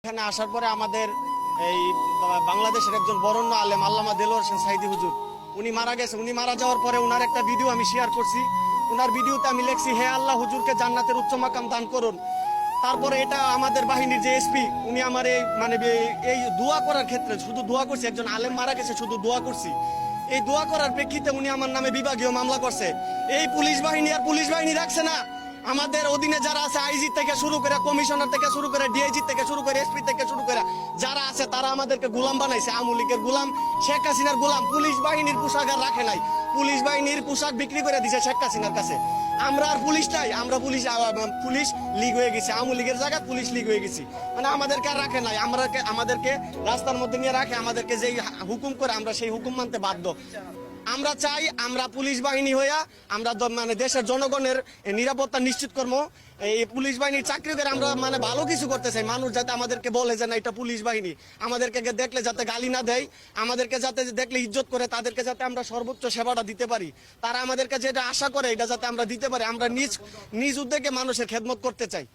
এখানে আসার পরে আমাদের এই বাংলাদেশের একজন বরেণ্য আলেম আল্লামা দেলোয়ার হোসেন সাইদি হুজুর উনি মারা গেছে। উনি মারা যাওয়ার পরে উনার একটা ভিডিও আমি শেয়ার করছি। উনার ভিডিওতে আমি লিখছি, হে আল্লাহ, হুজুরকে জান্নাতের উচ্চ মাকাম দান করুন। তারপরে এটা আমাদের বাহিনীর যে এসপি, উনি আমার এই দোয়া করার ক্ষেত্রে শুধু দোয়া করছি, একজন আলেম মারা গেছে শুধু দোয়া করছি, এই দোয়া করার প্রেক্ষিতে উনি আমার নামে বিভাগীয় মামলা করছে। এই পুলিশ বাহিনী আর পুলিশ বাহিনী রাখছে না, আমাদের অধীনে যারা আছে, আইজি থেকে শুরু করে, কমিশনার থেকে শুরু করে, ডিআইজি থেকে শুরু করে, এসপি থেকে শুরু করে যারা আছে, তারা আমাদেরকে গোলাম বানাইছে। আওয়ামী লীগের গোলাম, শেখ হাসিনার গোলাম। পুলিশ বাহিনীর পোশাক আর রাখে নাই, পুলিশ বাহিনীর পোশাক বিক্রি করে দিছে শেখ হাসিনার কাছে। আমরা আর পুলিশ নাই, আমরা পুলিশ লীগ হয়ে গেছি, আওয়ামী লীগের জায়গায় পুলিশ লীগ হয়ে গেছি। মানে আমাদেরকে আর রাখে নাই, আমাদেরকে রাস্তার মধ্যে নিয়ে রাখে, আমাদেরকে যেই হুকুম করে আমরা সেই হুকুম মানতে বাধ্য। আমরা চাই আমরা পুলিশ বাহিনী হইয়া আমরা মানে দেশের জনগণের নিরাপত্তা নিশ্চিত করবো। এই পুলিশ বাহিনীর চাকরি করে আমরা মানে ভালো কিছু করতে চাই। মানুষ যাতে আমাদেরকে বলে যে না, এটা পুলিশ বাহিনী, আমাদেরকে দেখলে যাতে গালি না দেয়, আমাদেরকে যাতে দেখলে ইজ্জত করে, তাদেরকে যাতে আমরা সর্বোচ্চ সেবাটা দিতে পারি, তারা আমাদেরকে যেটা আশা করে এটা যাতে আমরা দিতে পারি। আমরা নিজ উদ্যোগে মানুষের খেদমত করতে চাই।